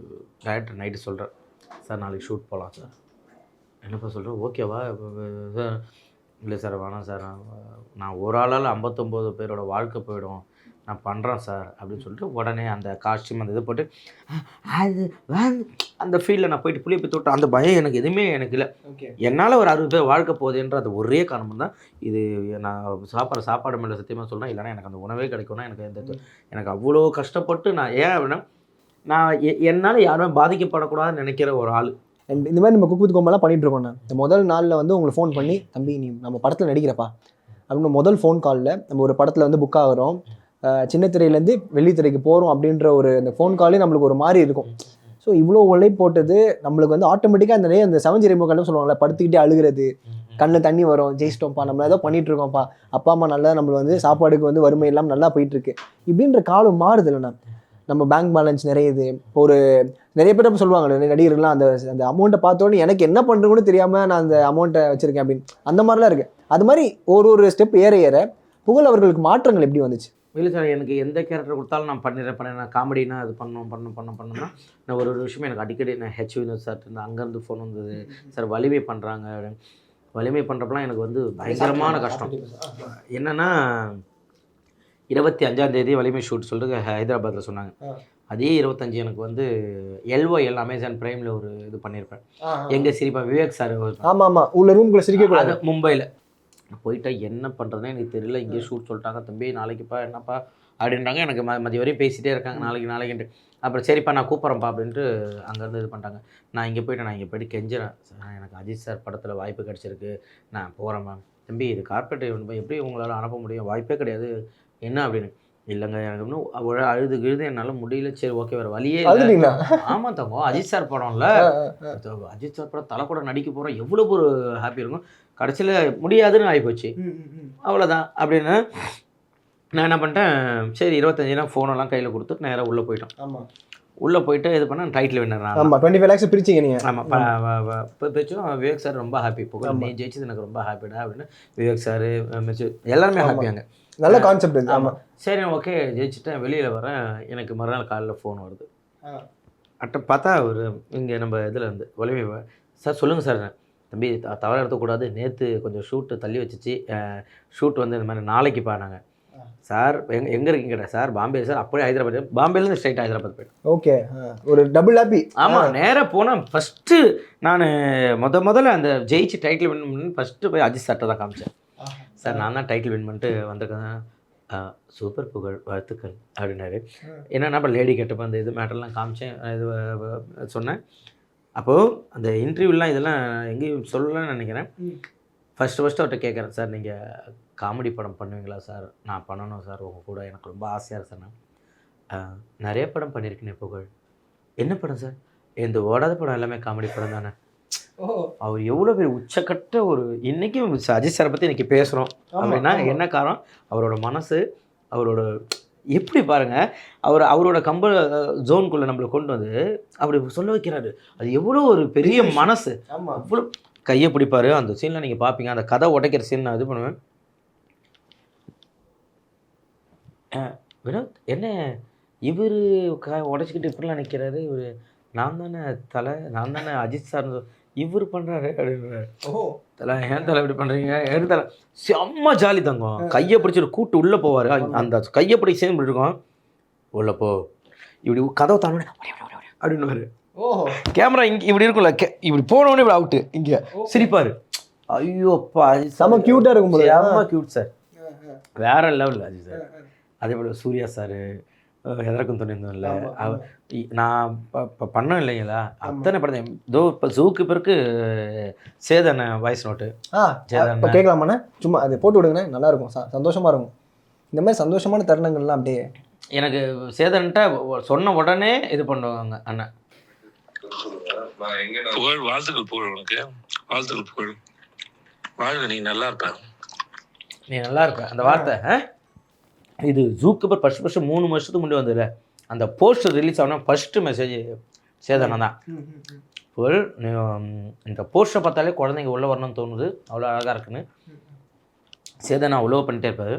டைரக்டர் நைட்டு சொல்கிறேன், சார் நாளைக்கு ஷூட் போகலாம் சார். என்னப்பா சொல்கிறேன், ஓகேவா சார்? இல்லை சார் வேணாம் சார், நான் ஒரு ஆளால் 59 பேரோட வாழ்க்கை போயிடும், நான் பண்ணுறேன் சார் அப்படின்னு சொல்லிட்டு உடனே அந்த காஸ்டியூம் அந்த இது போட்டு அது அந்த ஃபீல்டில் நான் போயிட்டு புளியை போய் தொட்டேன். அந்த பயம் எனக்கு எதுவுமே எனக்கு இல்லை. என்னால் ஒரு 60 பேர் வாழ்க்கை போகுதுன்ற அது ஒரே காரணம் தான். இது நான் சாப்பாடு மேலே சத்தியமாக சொல்கிறேன், இல்லைனா எனக்கு அந்த உணவே கிடைக்கும்னா எனக்கு அவ்வளோ கஷ்டப்பட்டு நான் ஏன் அப்படின்னா நான் என்னால் யாருமே பாதிக்கப்படக்கூடாதுன்னு நினைக்கிற ஒரு ஆள். அண்ட் இந்த மாதிரி நம்ம குக் வித் கோமாலாம் பண்ணிகிட்டு இருக்கோம். நான் இந்த முதல் நாளில் வந்து உங்களுக்கு ஃபோன் பண்ணி, தம்பி நீ நம்ம படத்தில் நடிக்கிறப்பா அப்படின்னு முதல் ஃபோன் காலில் நம்ம ஒரு படத்தில் வந்து புக் ஆகிறோம், சின்ன திரையிலேருந்து வெள்ளித்திரைக்கு போகிறோம் அப்படின்ற ஒரு அந்த ஃபோன் காலே நம்மளுக்கு ஒரு மாதிரி இருக்கும். ஸோ இவ்வளோ உழை போட்டது நம்மளுக்கு வந்து ஆட்டோமேட்டிக்காக அந்த 7 ரெமோக்கள்னு சொல்லுவாங்கள்ல, படுத்துக்கிட்டே அழுகிறது, கண்ணில் தண்ணி வரும், ஜெயிச்சிட்டோம்ப்பா நம்ம ஏதோ பண்ணிகிட்ருக்கோம்ப்பா, அப்பா அம்மா நல்லா நம்மளுக்கு வந்து சாப்பாடுக்கு வந்து வறுமை இல்லாமல் நல்லா போயிட்டுருக்கு இப்படின்ற காலம் மாறுது இல்லைண்ணா. நம்ம பேங்க் பேலன்ஸ் நிறையுது. ஒரு நிறைய பேர் அப்போ சொல்லுவாங்க நடிகர்கள்லாம் அந்த அமௌண்ட்டை பார்த்தோன்னே எனக்கு என்ன பண்ணுறதுன்னு தெரியாமல் நான் அந்த அமௌண்ட்டை வச்சுருக்கேன் அப்படின்னு, அந்த மாதிரிலாம் இருக்குது. அது மாதிரி ஒரு ஸ்டெப் ஏற புகழ் அவர்களுக்கு மாற்றங்கள் எப்படி வந்துச்சு? இல்லை சார், எனக்கு எந்த கேரக்டர் கொடுத்தாலும் நான் பண்ணிடுறேன். நான் காமெடினா அது பண்ணணும்னா நான் ஒரு விஷயம் எனக்கு அடிக்கடி நான் ஹெச் வினோத் சார் இருந்து அங்கேருந்து ஃபோன் வந்தது, சார் வலிமை பண்ணுறாங்க அப்படின்னு. வலிமை பண்ணுறப்பெல்லாம் எனக்கு வந்து பயங்கரமான கஷ்டம். என்னென்னா 25ஆம் தேதி வலிமை ஷூட் சொல்லிட்டு ஹைதராபாத்தில் சொன்னாங்க. அதே 25 எனக்கு வந்து LOL அமேசான் பிரைமில் ஒரு இது பண்ணியிருப்பேன். எங்கள் சிரிப்பா விவேக் சார் ஆமாம் உள்ள ரூம்குள்ளே சிரிக்க மும்பையில் போயிட்டா என்ன பண்ணுறதுனே எனக்கு தெரியல. இங்கே ஷூட் சொல்லிட்டாங்க, தம்பி நாளைக்குப்பா என்னப்பா அப்படின்றாங்க. எனக்கு மதிய வரையும் பேசிகிட்டே இருக்காங்க, நாளைக்குன்ட்டு. அப்புறம் சரிப்பா நான் கூப்பிட்றேன்ப்பா அப்படின்ட்டு அங்கேருந்து இது பண்ணிட்டாங்க. நான் இங்கே போய்ட்டு கெஞ்சுறேன், சார் எனக்கு அஜித் சார் படத்தில் வாய்ப்பு கிடச்சிருக்கு, நான் போகிறேன் மேம். தம்பி இது கார்பரேட் எப்படி உங்களால் அனுப்ப முடியும், வாய்ப்பே கிடையாது என்ன அப்படின்னு. இல்லைங்க எனக்கு இன்னும் அழுது என்னால் முடியல. சரி ஓகே வேறு வழியே இல்லை. ஆமாம் தங்கம், அஜித் சார் படம்ல, அஜித் சார் படம் தலை கூட நடிக்க போகிறோம், எவ்வளோ ஒரு ஹாப்பி இருக்கும். கடைசியில் முடியாதுன்னு ஆகிப்போச்சு, அவ்வளோதான் அப்படின்னு நான் என்ன பண்ணிட்டேன். சரி 25 ஃபோனெல்லாம் கையில் கொடுத்துட்டு நேராக உள்ளே போயிட்டோம். ஆமாம் உள்ளே போயிட்டு இது பண்ண டைட்டில் வின்னர். ஆமாம் 25 lakhs பிரிச்சிங்க நீங்கள். ஆமாம் பிரிச்சோம். விவேக் சார் ரொம்ப ஹாப்பி, புகழ் நீ ஜெயிச்சது எனக்கு ரொம்ப ஹாப்பிடா அப்படின்னு. விவேக் சார் எல்லாருமே ஹாப்பியாங்க, நல்ல கான்செப்ட். ஆமாம் சரி ஓகே ஜெயிச்சுட்டேன், வெளியில் வரேன். எனக்கு மறுநாள் காலையில் ஃபோன் வருது. பார்த்தா ஒரு இங்கே நம்ம இதில் இருந்து வலிமை சார் சொல்லுங்கள் சார். தம்பி தவறாக எடுத்துக்கூடாது, நேற்று கொஞ்சம் ஷூட்டு தள்ளி வச்சிச்சு, ஷூட் வந்து இந்த மாதிரி நாளைக்கு பாருங்க சார். எங்கே இருக்கீங்க கேட்டேன். Sir Bombay sir. அப்படியே ஹைதராபாத், பாம்பேலேருந்து ஸ்ட்ரைட் ஹைதராபாத் போய்ட்டேன். ஓகே ஒரு டபுள் ஹாப்பி. ஆமாம் நேராக போனால் ஃபஸ்ட்டு நான் முதல்ல அந்த ஜெயிச்சு டைட்டில் வின் பண்ணி ஃபஸ்ட்டு போய் அஜித் சார்ட்டை தான் காமிச்சேன். சார் நான் தான் டைட்டில் வின் பண்ணிட்டு வந்திருக்கேன், சூப்பர் புகழ் வாழ்த்துக்கள் அப்படின்னாரு. என்னென்னா இப்போ லேடி கெட்டப்போ அந்த இது மேட்டர்லாம் காமிச்சேன், இது சொன்னேன். அப்போது அந்த இன்டர்வியூலாம் இதெல்லாம் எங்கேயும் சொல்லலாம்னு நினைக்கிறேன். ஃபஸ்ட்டு அவர்கிட்ட கேட்குறேன், சார் நீங்கள் காமெடி படம் பண்ணுவீங்களா சார்? நான் பண்ணணும் சார் உங்கள் கூட, எனக்கு ரொம்ப ஆசையாக இருக்கு சார். நான் நிறைய படம் பண்ணியிருக்கேனே புகழ். என்ன படம் சார்? இந்த ஓடாத படம் எல்லாமே காமெடி படம் தானே. அவர் எவ்வளோ பேர் உச்சக்கட்ட ஒரு இன்றைக்கும் அஜித் சாரை பற்றி இன்றைக்கி பேசுகிறோம் அப்படின்னா என்ன காரணம்? அவரோட மனசு, அவரோட எப்படி பாருங்க அவரோட ஜோனுக்குள்ளே நம்மளை கொண்டு வந்து அப்படி சொல்ல வைக்கிறாரு. அது எவ்வளோ ஒரு பெரிய மனசு. அவ்வளோ கையை பிடிப்பாரு. அந்த சீனில் நீங்கள் பார்ப்பீங்க, அந்த கதை உடைக்கிற சீன் நான் இது பண்ணுவேன். வினோத் என்ன இவர் உடச்சிக்கிட்டு இப்படிலாம் நிற்கிறாரு, இவர் நான் தானே தலை, நான் தானே அஜித் சார் இவர் பண்ணுறாரு அப்படின்றாரு. தலை ஏன் தலை இப்படி பண்ணுறீங்க, ஏன் தலை செம்ம ஜாலி தங்கம். கையை பிடிச்சிட்டு கூட்டு உள்ளே போவார். அந்த கையை பிடிச்சி சேர்ந்து இருக்கோம், உள்ளே போ இப்படி கதவை தானே அப்படின்னுவார். கேமரா இங்கே இப்படி இருக்கும்ல, இப்படி போனோடனே இப்படி அவுட்டு இங்கே சிரிப்பார். ஐயோப்பா செம்ம க்யூட்டாக இருக்கும் போது. செம்ம க்யூட் சார், வேற லெவலில் அஜித் சார். அதே போல் சூர்யா சார் எதற்கும் துணிந்தோம்ல, நான் இப்போ பண்ணோம் இல்லைங்களா அத்தனை படம். இதோ இப்போ ஜூக்கு பிறகு சேதனை வாய்ஸ் நோட்டு இப்போ கேட்கலாமாண்ணே, சும்மா அது போட்டு விடுங்கண்ணே, நல்லா இருக்கும், சந்தோஷமாக இருக்கும். இந்த மாதிரி சந்தோஷமான தருணங்கள்லாம் அப்படியே எனக்கு சேதன்ட்ட சொன்ன உடனே இது பண்ணுவாங்க அண்ணன். புகழ் வாழ்த்துக்கள், புகழ் உனக்கு வாழ்த்துக்கள், புகழ் வாழ்க, நீ நல்லா இருப்ப, நீ நல்லா இருப்ப. அந்த வார்த்தை இது ஜூக்கு அப்புறம் ஃபஸ்ட்டு 3 வருஷத்துக்கு முன்னாடி வந்ததில்ல, அந்த போஸ்டர் ரிலீஸ் ஆனால் ஃபஸ்ட்டு மெசேஜ் சேதனை தான். புகழ் இந்த போஸ்டரை பார்த்தாலே குழந்தைங்க உள்ளே வரணும்னு தோணுது, அவ்வளோ அழகாக இருக்குன்னு. சேதனை அவ்வளோ பண்ணிட்டே இருப்பார்.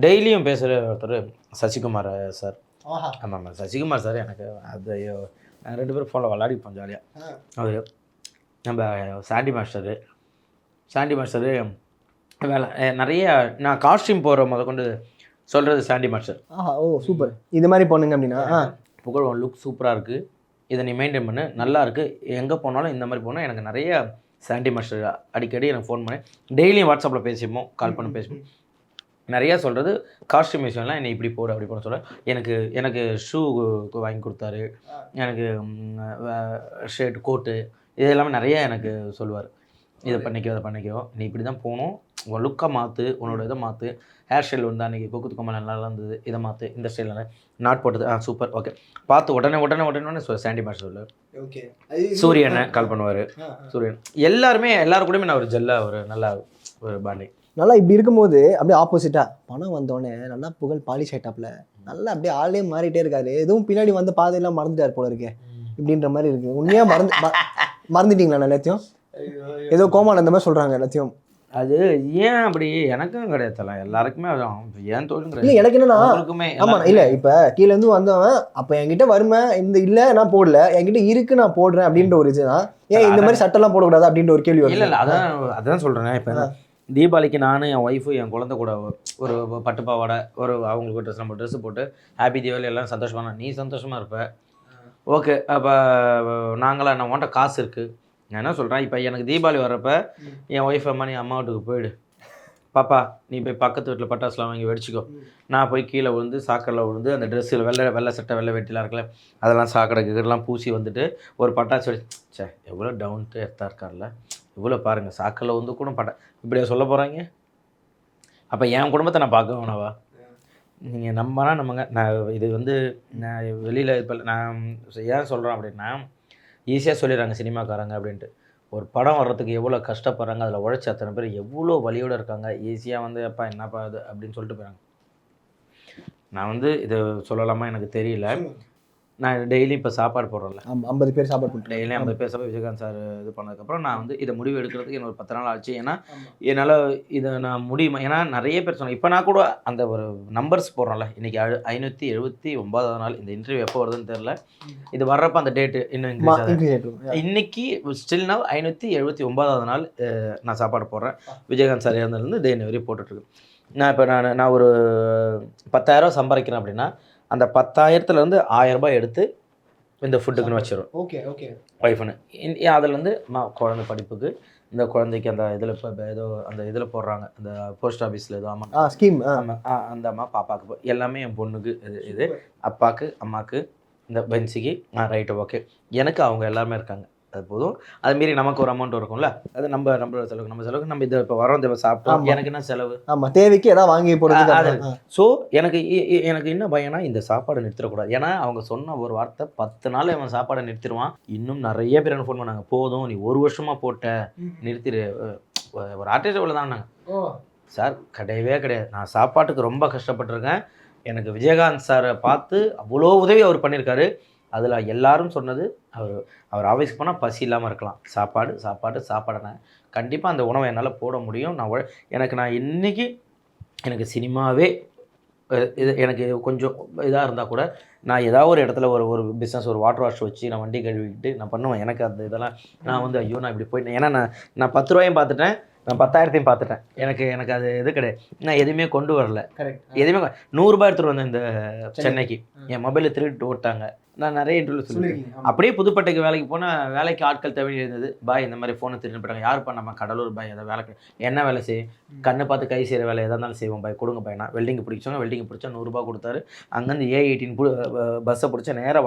டெய்லியும் பேசுகிற ஒருத்தர் சசிகுமார் சார். ஆமாம் சசிகுமார் சார் எனக்கு அது 2 பேரும் ஃபோனில் விளையாடிப்போம் ஜாலியாக. அவர் நம்ம சாண்டி மாஸ்டரு வேலை நிறைய நான் காஸ்டியூம் போகிற கொண்டு சொல்கிறது சாண்டி மாஸ்டர். ஓ சூப்பர், இது மாதிரி பண்ணுங்க அப்படின்னா புகழ் உன் லுக் சூப்பராக இருக்குது, இதை நீ மெயின்டைன் பண்ணு, நல்லா இருக்குது, எங்கே போனாலும் இந்த மாதிரி போனால் எனக்கு நிறைய சாண்டி மாஸ்டர் அடிக்கடி எனக்கு ஃபோன் பண்ணி டெய்லியும் வாட்ஸ்அப்பில் பேசிப்போம், கால் பண்ணி பேசிப்போம். நிறையா சொல்கிறது காஸ்டியூம் விஷயம்லாம் என்னை இப்படி போடு அப்படி போட சொல்ல, எனக்கு ஷூ வாங்கி கொடுத்தாரு, எனக்கு ஷர்ட் கோட்டு இது எல்லாமே நிறையா எனக்கு சொல்லுவார். இதை பண்ணிக்கோ நீ இப்படி தான் போகணும், உன் லுக்கை மாற்று, உன்னோட இதை மாற்று, ஹேர் ஸ்டைல் வந்து அன்றைக்கி கொக்குத்து கம்மல் நல்லா இருந்தது, இதை மாற்று, இந்த ஸ்டைலில் நாட் போட்டது சூப்பர் ஓகே பார்த்து உடனே சாண்டி மாஸ்டர் சொல்லுவார். சூரியனை கால் பண்ணுவார். சூரியன் எல்லாரும் கூடயுமே நான் ஒரு ஜெல்லாக ஒரு நல்லா ஒரு பாண்டி. நல்லா இப்படி இருக்கும்போது அப்படியே ஆப்போசிட்டாக பணம் வந்தோடனே நல்லா புகழ் பாலிஷ் ஆயிட்டாப்ல, நல்லா அப்படியே ஆளே மாறிட்டே இருக்காரு, எதுவும் பின்னாடி வந்து பாதையெல்லாம் மறந்துட்டார் போல இருக்கே இப்படின்ற மாதிரி இருக்குது. உண்மையாக மறந்துட்டீங்களா எல்லாத்தையும்? ஏதோ கோமான் அந்த மாதிரி சொல்கிறாங்க எல்லாத்தையும். அது ஏன் அப்படி எனக்கும் கிடையாது, எல்லாருக்குமே ஏன் தோணும் இல்லை எனக்கு என்னன்னா ஆமாம் இல்லை இப்போ கீழேருந்து வந்தவன் அப்போ என்கிட்ட வருமே இந்த இல்லை நான் போடல, என்கிட்ட இருக்கு நான் போடுறேன் அப்படின்ற ஒரு இதுதான். ஏன் இந்த மாதிரி சட்டெல்லாம் போடக்கூடாது அப்படின்ற ஒரு கேள்வி. இல்லை அதான் சொல்கிறேன். இப்போ தீபாவளிக்கு நான் என் ஒய்ஃபு என் குழந்தை கூட ஒரு பட்டுப்பாவாடை ஒரு அவங்களுக்கு நம்ம ட்ரெஸ்ஸு போட்டு ஹாப்பி தீபாவளி எல்லாம் சந்தோஷமாக, நீ சந்தோஷமாக இருப்ப ஓகே. அப்போ நாங்களாம் என்ன உன்ட்ட காசு இருக்குது, நான் என்ன சொல்கிறேன், இப்போ எனக்கு தீபாவளி வர்றப்ப என் ஒய்ஃப் அம்மா நீ அம்மா வீட்டுக்கு போயிடு, பாப்பா நீ போய் பக்கத்து வீட்டில் பட்டாசுலாம் வாங்கி வெடிச்சிக்கோ, நான் போய் கீழே விழுந்து சாக்கடையில் விழுந்து அந்த ட்ரெஸ்ஸில் வெள்ளை சட்டை வெள்ளை வெட்டிலாம் இருக்குல்ல அதெல்லாம் சாக்கடைலாம் பூசி வந்துட்டு ஒரு பட்டாசு வெடி எவ்வளோ டவுன் டு எர்த்தாக இருக்கார்ல, இவ்வளோ பாருங்கள் சாக்கடையில் வந்து கூட இப்படியா சொல்ல போகிறாங்க. அப்போ என் குடும்பத்தை நான் பார்க்க வேணாவா? நீங்கள் நம்புங்க. நான் இது வந்து நான் வெளியில் இப்போ நான் ஏன் சொல்கிறேன் அப்படின்னா, ஈஸியாக சொல்லிடுறாங்க சினிமாக்காரங்க அப்படின்ட்டு. ஒரு படம் வர்றதுக்கு எவ்வளோ கஷ்டப்படுறாங்க, அதில் உழைச்சி அத்தனை பேர் எவ்வளோ வலியோடு இருக்காங்க, ஈஸியாக வந்து அப்பா என்னப்பா அது அப்படின்னு சொல்லிட்டு போகிறாங்க. நான் வந்து இதை சொல்லலாமா எனக்கு தெரியல. நான் டெய்லி இப்போ சாப்பாடு போடுறேன்ல, 50 பேர் சாப்பாடு போட்டு டெய்லியும் 50 பேர் சாப்பாடு விஜயகாந்த் சார் இது பண்ணதுக்கப்புறம் நான் வந்து இதை முடிவு எடுக்கிறதுக்கு எனக்கு ஒரு 10 நாள் ஆச்சு. ஏன்னா என்னால் இதை நான் முடியுமா, ஏன்னா நிறைய பேர் சொன்னேன். இப்போ நான் கூட அந்த ஒரு நம்பர்ஸ் போடுறோம்ல, இன்றைக்கி 579வது நாள், இந்த இன்டர்வியூ எப்போ வருதுன்னு தெரில, இது வர்றப்போ அந்த டேட்டு இன்னும் இன்னைக்கு ஸ்டில் நான் 579வது நாள் நான் சாப்பாடு போடுறேன். விஜயகாந்த் சார் இருந்ததுலேருந்து டே வரையும் போட்டுட்ருக்கேன். நான் இப்போ நான் ஒரு 10,000 சம்பாதிக்கிறேன் அப்படின்னா அந்த 10,000லேருந்து 1,000 ரூபாய் எடுத்து இந்த ஃபுட்டுக்குன்னு வச்சிடும். ஓகே ஒய்ஃபுன்னு அதில் வந்து குழந்தை படிப்புக்கு, இந்த குழந்தைக்கு அந்த இதில் இப்போ ஏதோ அந்த இதில் போடுறாங்க அந்த போஸ்ட் ஆஃபீஸில் ஏதோ ஸ்கீம் அந்த அம்மா பாப்பாவுக்கு எல்லாமே என் பொண்ணுக்கு இது அப்பாவுக்கு அம்மாவுக்கு இந்த பென்சிக்கு ரைட்டு ஓகே எனக்கு அவங்க எல்லாருமே இருக்காங்க. அது போதும். அதுமாரி நமக்கு ஒரு அமௌண்ட் இருக்கும்ல, அது நம்மளோட செலவுக்கு நம்ம இதை இப்போ வரோம் இதை சாப்பிட்டோம், எனக்கு என்ன செலவு, ஆமாம் தேவைக்கு ஏதாவது வாங்கி போகிறது. ஸோ எனக்கு என்ன பயம்னா இந்த சாப்பாடை நிறுத்திடக்கூடாது. ஏன்னா அவங்க சொன்ன ஒரு வார்த்தை 10 நாள் அவன் சாப்பாடை நிறுத்திடுவான். இன்னும் நிறைய பேர் எனக்கு ஃபோன் பண்ணாங்க, போதும் நீ 1 வருஷமாக போட்ட நிறுத்திடு, ஒரு ஆர்டிஸ்ட் இவ்வளோ தான். நாங்கள் சார் கிடையவே கிடையாது, நான் சாப்பாட்டுக்கு ரொம்ப கஷ்டப்பட்டிருக்கேன், எனக்கு விஜயகாந்த் சாரை பார்த்து அவ்வளோ உதவி அவர் பண்ணியிருக்காரு. அதில் எல்லாரும் சொன்னது அவர் ஆஃபீஸ்க்கு போனால் பசி இல்லாமல் இருக்கலாம், சாப்பாடு நான் கண்டிப்பாக அந்த உணவை என்னால் போட முடியும். நான் இன்றைக்கி எனக்கு சினிமாவே இது எனக்கு கொஞ்சம் இதாக இருந்தால் கூட நான் ஏதாவது ஒரு இடத்துல ஒரு பிஸ்னஸ் ஒரு வாட்டர் வாஷ் வச்சு நான் வண்டி கழுவிக்கிட்டு நான் பண்ணுவேன். எனக்கு அந்த இதெல்லாம் நான் வந்து ஐயோ நான் இப்படி போயிட்டேன். ஏன்னா நான் 10 ரூபாயும் பார்த்துட்டேன், நான் 10,000த்தையும் பார்த்துட்டேன். எனக்கு அது இது கிடையாது. நான் எதுவுமே கொண்டு வரல. எதுவுமே 100 ரூபாய் எடுத்துகிட்டு வந்தேன் இந்த சென்னைக்கு. என் மொபைலில் திருட்டு ஓட்டாங்க. நான் நிறைய இன்டர்வியூ சொல்லியிருக்கேன். அப்படியே புதுப்பேட்டைக்கு வேலைக்கு போனால் வேலைக்கு ஆட்கள் தேவை இருந்தது. பாய் இந்த மாதிரி ஃபோனை திருட்டு போயிட்டாங்க. யார் பண்ணாமல் கடலூர் பாய் எதாவது வேலை என்ன வேலை செய்யும், கண்ணை பார்த்து கை செய்கிற வேலை எதாக இருந்தாலும் செய்வோம் பாய், கொடுங்க பாய். நான் வெல்டிங் பிடிச்சோங்க, வெல்டிங் பிடிச்சா 100 ரூபா கொடுத்தாரு. அங்கேருந்து A18 பஸ்ஸை பிடிச்சா நேராக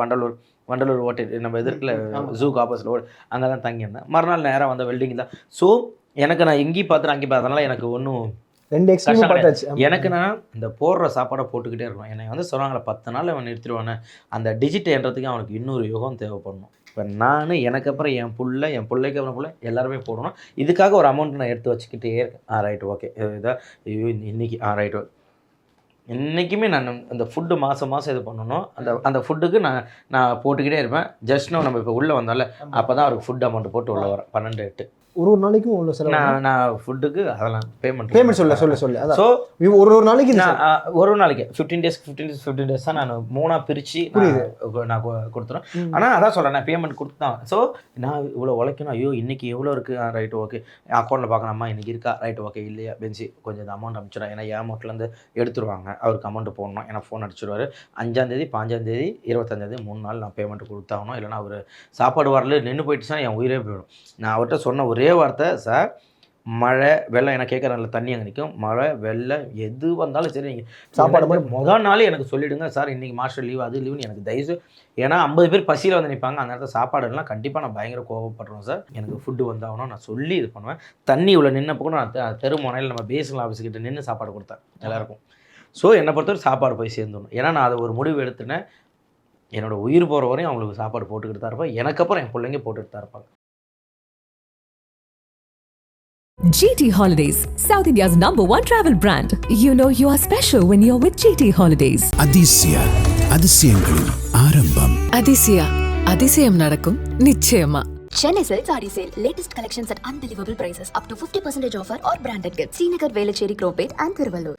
வண்டலூர் ஓட்டு நம்ம எதிர்க்கில் ஜூக்கு ஆப்போசிட்டில் அங்கே தான் தங்கியிருந்தேன். மறுநாள் நேராக வந்த வெல்டிங் தான். ஸோ எனக்கு நான் எங்கேயும் பார்த்துறேன் அங்கேயும் பார்த்ததுனால எனக்கு ஒன்றும் எனக்கு நான் இந்த போடுற சாப்பாடை போட்டுக்கிட்டே இருக்கணும். என்னை வந்து சொல்கிறாங்களே 10 நாள் அவன் நிறுத்திடுவானே, அந்த டிஜிட்டல்ன்றதுக்கு அவனுக்கு இன்னொரு யுகம் தேவைப்படணும். இப்போ நான் எனக்கு அப்புறம் என் பிள்ளைக்கு அப்புறம் எல்லாருமே போடணும். இதுக்காக ஒரு அமௌண்ட் நான் எடுத்து வச்சுக்கிட்டே இருக்கேன். ரைட் ஓகே இதான் இன்னைக்கு ரைட் இன்றைக்குமே நான் அந்த ஃபுட்டு மாதம் இது பண்ணணும். அந்த ஃபுட்டுக்கு நான் போட்டுக்கிட்டே இருப்பேன். ஜஸ்ட் நம்ம இப்போ உள்ளே வந்தால அப்போ தான் அவருக்கு ஃபுட் அமௌண்ட் போட்டு உள்ளே வரேன் 12-8 ஒரு நாளைக்கும் உள்ள செலவு. நான் ஃபுட்டுக்கு அதெல்லாம் பேமெண்ட் சொல்ல ஸோ ஒரு நாளைக்கு ஒரு நாளைக்கு 15 days தான் நான் 3ஆக பிரித்து நான் கொடுத்துறேன். ஆனால் அதான் சொல்கிறேன், நான் பேமெண்ட் கொடுத்தான். ஸோ நான் இவ்வளோ உழைக்கணும். ஐயோ இன்றைக்கி எவ்வளோ இருக்குது, ரைட்டு ஓகே அக்கௌண்ட்டில் பார்க்கணுமா, இன்றைக்கி இருக்கா, ரைட்டு ஓகே இல்லையா பென்சி கொஞ்சம் இந்த அமௌண்ட் அனுப்பிச்சிடும். ஏன்னா என் அமௌண்ட்லேருந்து எடுத்துருவாங்க, அவருக்கு அமௌண்ட்டு போடணும். ஏன்னா ஃபோன் அடிச்சிடுவார். 5ஆம் தேதி 5ஆம் தேதி 25ஆம் தேதி 3 நாள் நான் பேமெண்ட் கொடுத்தாகணும். இல்லைனா அவர் சாப்பாடு வரல நின்று போயிட்டுச்சுன்னா என் உயிரே போயிடும். நான் அவர்கிட்ட சொன்ன ஒரே வார்த்தை, சார் மழை வெள்ளம் எனக்கு கேட்குறதுல தண்ணி அங்கே நிற்கும், மழை வெள்ளம் எது வந்தாலும் சரி நீங்கள் சாப்பாடு மாதிரி முதல் நாள் எனக்கு சொல்லிவிடுங்க சார், இன்றைக்கி மாஸ்டர் லீவ் அது லீவுன்னு எனக்கு தயவு. ஏன்னா 50 பேர் பசியில் வந்து நிற்பாங்க. அந்த நேரத்தில் சாப்பாடுலாம் கண்டிப்பாக நான் பயங்கர கோவப்படுறோம் சார். எனக்கு ஃபுட்டு வந்தாகணும் நான் சொல்லி இது பண்ணுவேன். தண்ணி இவ்வளோ நின்னப்போ கூட நான் தெரு முனையில் நம்ம பேசிக்கல் ஆஃபீஸ்கிட்ட நின்று சாப்பாடு கொடுத்தேன் எல்லாருக்கும். ஸோ என்னை பொறுத்தவரை சாப்பாடு போய் சேர்ந்துடணும். ஏன்னா நான் அதை ஒரு முடிவு எடுத்துனேன். என்னோடய உயிர் போகிற வரையும் அவங்களுக்கு சாப்பாடு போட்டுக்கிட்டு தான் இருப்பேன். எனக்கு அப்புறம் என் பிள்ளைங்க போட்டுக்கிட்டு தான் இருப்பாங்க. GT Holidays, South India's #1 travel brand. You know you are special when you're with GT Holidays. அதிசயங்களின் ஆரம்பம். அதிசயம் நடக்கும் நிச்சயமா. Chennai Silks Saree Sale. Latest collections at unbelievable prices. Up to 50% offer or branded gifts. Srinagar, Velachery, Cropate and Thiruvallur.